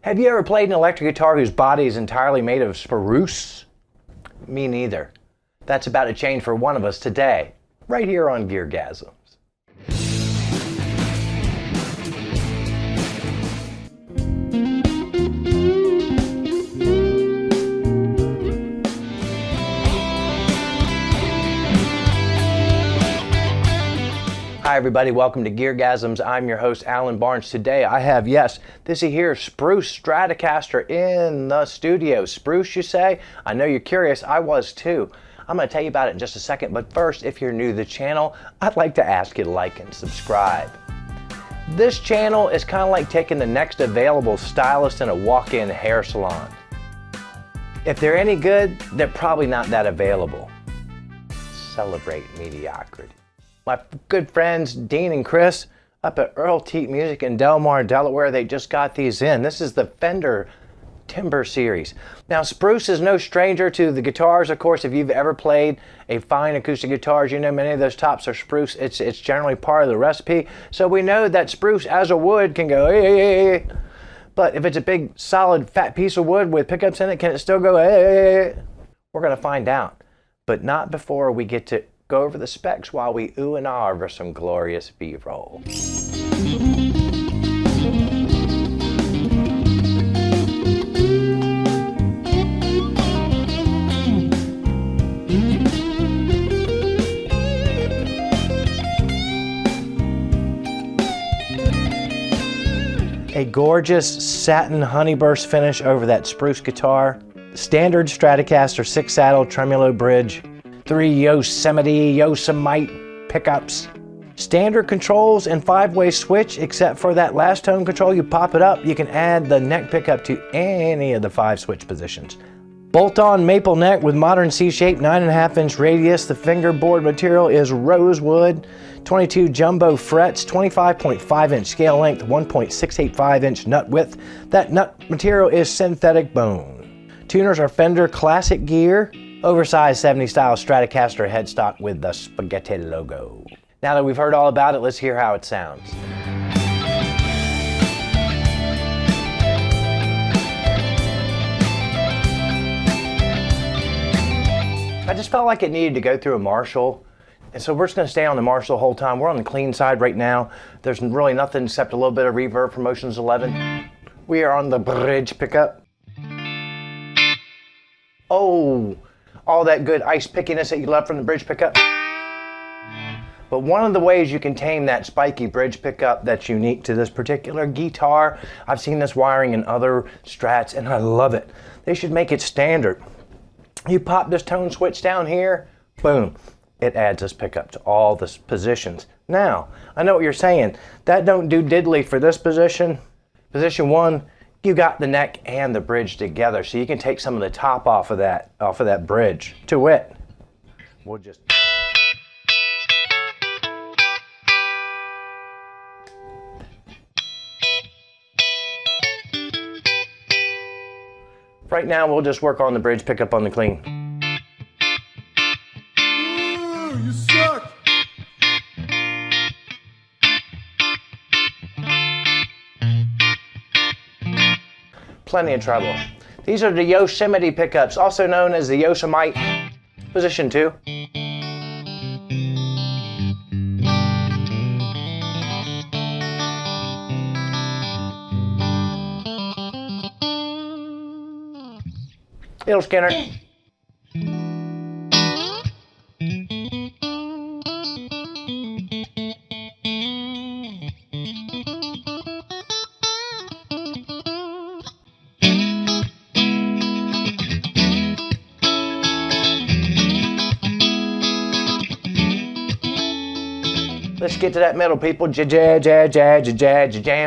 Have you ever played an electric guitar whose body is entirely made of spruce? Me neither. That's about to change for one of us today, right here on GearGasms. Hi everybody, welcome to GearGasms. I'm your host, Alan Barnes. Today I have, yes, this here Spruce Stratocaster in the studio. Spruce, you say? I know you're curious. I was too. I'm going to tell you about it in just a second, but first, if you're new to the channel, I'd like to ask you to like and subscribe. This channel is kind of like taking the next available stylist in a walk-in hair salon. If they're any good, they're probably not that available. Celebrate mediocrity. My good friends Dean and Chris up at Earle Teat Music in Delmar, Delaware, they just got these in. This is the Fender Timber Series. Now, Spruce is no stranger to the guitars. Of course, if you've ever played a fine acoustic guitars, you know many of those tops are spruce. It's generally part of the recipe. So we know that spruce as a wood can go, hey. But if it's a big, solid, fat piece of wood with pickups in it, can it still go, hey? We're going to find out. But not before we get to go over the specs while we ooh and ah over some glorious B-roll. A gorgeous satin honeyburst finish over that spruce guitar. Standard Stratocaster 6-saddle tremolo bridge. 3 Yosemite pickups. Standard controls and 5-way switch, except for that last tone control. You pop it up, you can add the neck pickup to any of the 5 switch positions. Bolt-on maple neck with modern C-shape, 9.5-inch radius. The fingerboard material is rosewood. 22 jumbo frets, 25.5-inch scale length, 1.685-inch nut width. That nut material is synthetic bone. Tuners are Fender classic gear. Oversized 70s style Stratocaster headstock with the spaghetti logo. Now that we've heard all about it, let's hear how it sounds. I just felt like it needed to go through a Marshall, and so we're just going to stay on the Marshall the whole time. We're on the clean side right now. There's really nothing except a little bit of reverb from Motions 11. We are on the bridge pickup. Oh! All that good ice pickiness that you love from the bridge pickup. But one of the ways you can tame that spiky bridge pickup that's unique to this particular guitar, I've seen this wiring in other Strats and I love it. They should make it standard. You pop this tone switch down here, boom, it adds this pickup to all the positions. Now, I know what you're saying. That don't do diddly for this position. Position 1, you got the neck and the bridge together, so you can take some of the top off of that bridge. To wit, we'll just right now we'll just work on the bridge pickup on the clean. You suck. Plenty of trouble. These are the Yosemite pickups, also known as the Yosemite. Position 2. Little Skinner. Let's get to that middle, people. Jam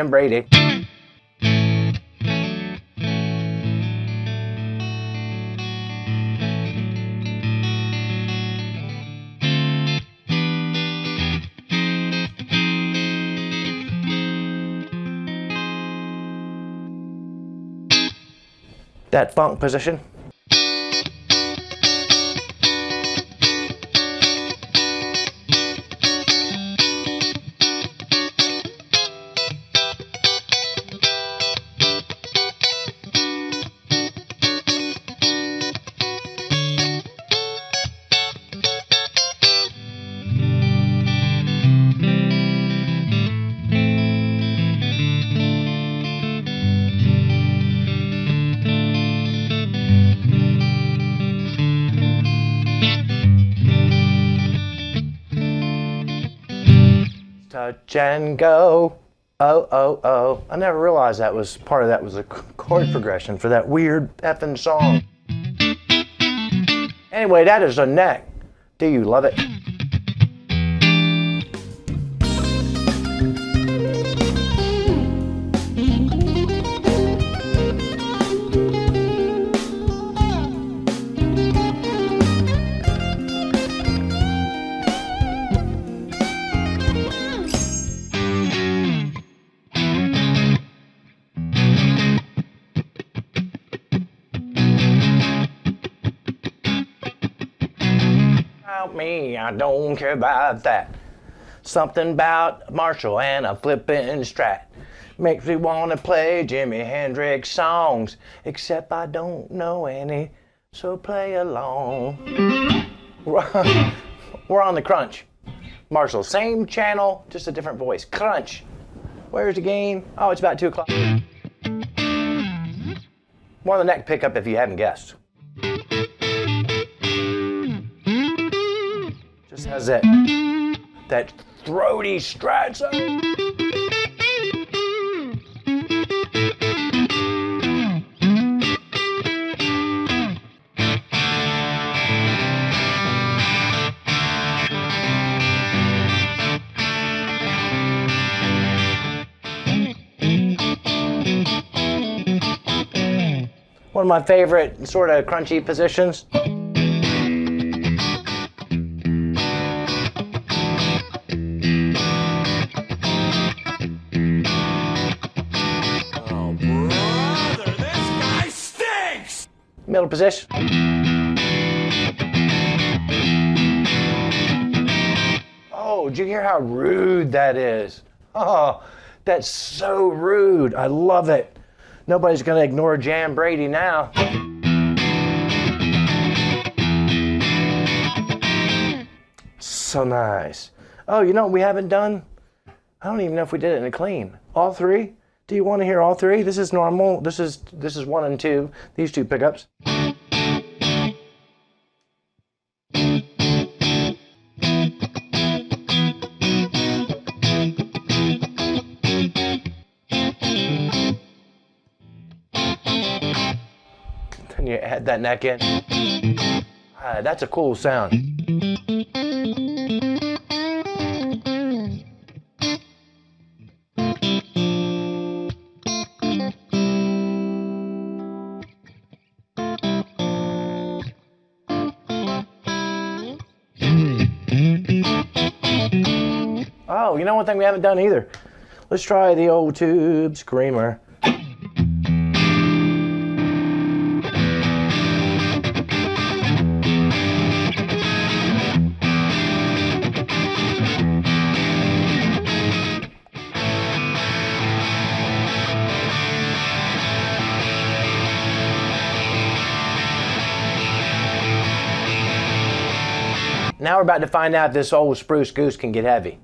Brady. That funk position. Touch and go. Oh, oh, oh. I never realized that was part of that was a chord progression for that weird effing song. Anyway, that is a neck. Do you love it? Me, I don't care about that. Something about Marshall and a flippin' Strat makes me want to play Jimi Hendrix songs, except I don't know any, so play along. We're on the crunch. Marshall, same channel, just a different voice. Crunch. Where's the gain? Oh, it's about 2 o'clock. More on the neck pickup if you haven't guessed. Just has that throaty Strat sound. One of my favorite sort of crunchy positions. Middle position. Oh, did you hear how rude that is? Oh, that's so rude. I love it. Nobody's gonna ignore Jan Brady now. So nice. Oh, you know what we haven't done? I don't even know if we did it in a clean. All three? Do you want to hear all three? This is normal. This is 1 and 2. These 2 pickups. Then you add that neck in. That's a cool sound. Oh, you know one thing we haven't done either? Let's try the old tube screamer. Now we're about to find out if this old Spruce goose can get heavy.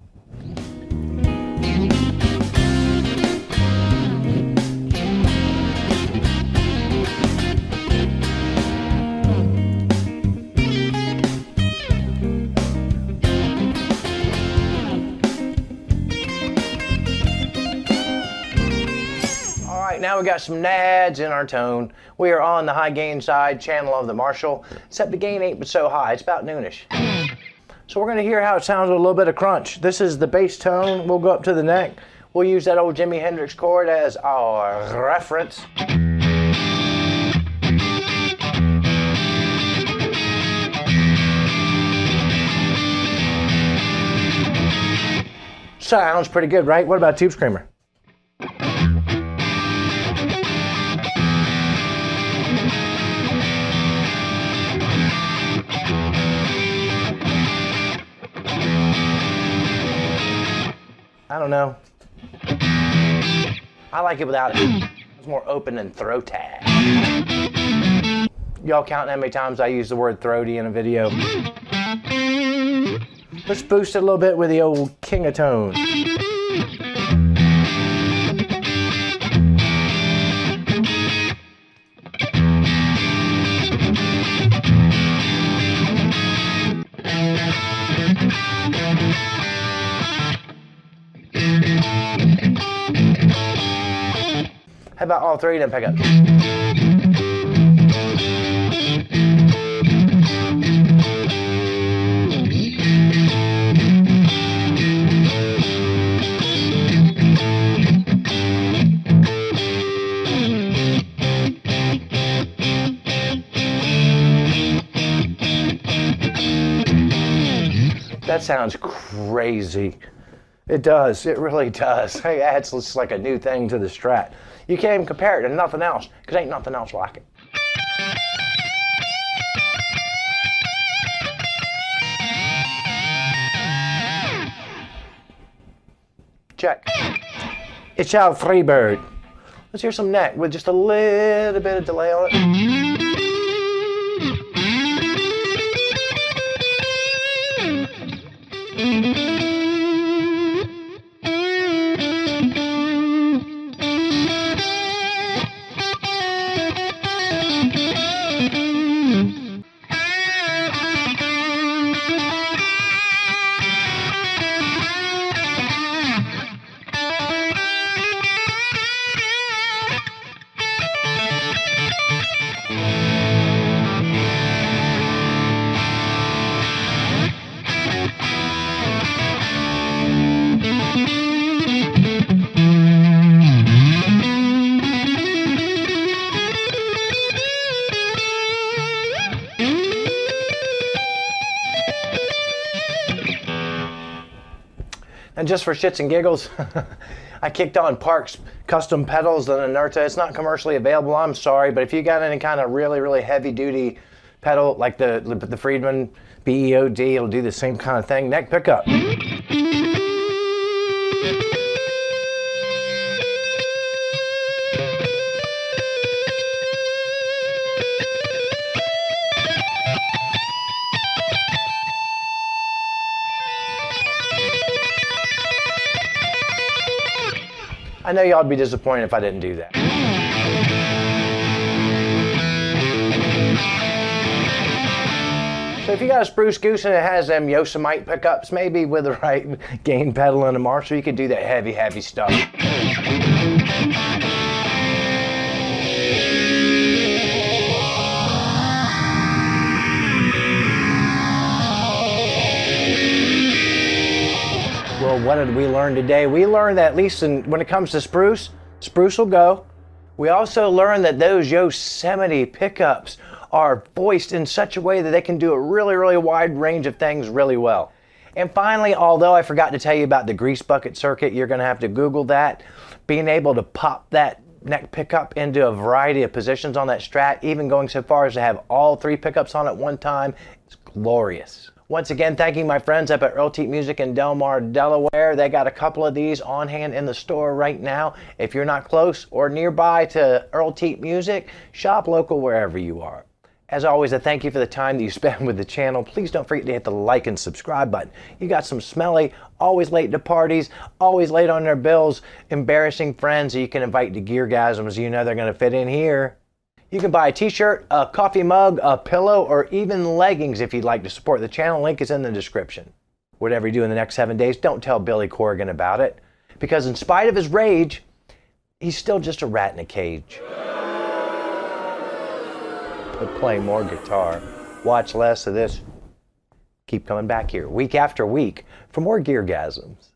Now we got some nads in our tone. We are on the high gain side channel of the Marshall, except the gain ain't but so high. It's about noonish. So we're gonna hear how it sounds with a little bit of crunch. This is the bass tone. We'll go up to the neck. We'll use that old Jimi Hendrix chord as our reference. Sounds pretty good, right? What about tube screamer? I don't know. I like it without it. It's more open and throaty. Y'all counting how many times I use the word throaty in a video? Let's boost it a little bit with the old king of tone. How about all three of them pickups? That sounds crazy. It does. It really does. Hey, that's just like a new thing to the Strat. You can't even compare it to nothing else, because ain't nothing else like it. Check. It's our Freebird. Let's hear some neck with just a little bit of delay on it. And just for shits and giggles, I kicked on Park's custom pedals and Inerta. It's not commercially available, I'm sorry, but if you got any kind of really, really heavy duty pedal, like the Friedman BEOD, it'll do the same kind of thing. Neck pickup. I know y'all would be disappointed if I didn't do that. So if you got a Spruce Goose and it has them Yosemite pickups, maybe with the right gain pedal and a Marshall, you could do that heavy, heavy stuff. Well, what did we learn today? We learned that at least when it comes to Spruce, Spruce will go. We also learned that those Yosemite pickups are voiced in such a way that they can do a really, really wide range of things really well. And finally, although I forgot to tell you about the grease bucket circuit, you're going to have to Google that. Being able to pop that neck pickup into a variety of positions on that Strat, even going so far as to have all three pickups on at one time, is glorious. Once again, thanking my friends up at Earle Teat Music in Delmar, Delaware. They got a couple of these on hand in the store right now. If you're not close or nearby to Earle Teat Music, shop local wherever you are. As always, I thank you for the time that you spend with the channel. Please don't forget to hit the like and subscribe button. You got some smelly, always late to parties, always late on their bills, embarrassing friends that you can invite to GearGasms. You know they're going to fit in here. You can buy a t-shirt, a coffee mug, a pillow, or even leggings if you'd like to support the channel. Link is in the description. Whatever you do in the next 7 days, don't tell Billy Corgan about it. Because in spite of his rage, he's still just a rat in a cage. But play more guitar. Watch less of this. Keep coming back here week after week for more GearGasms.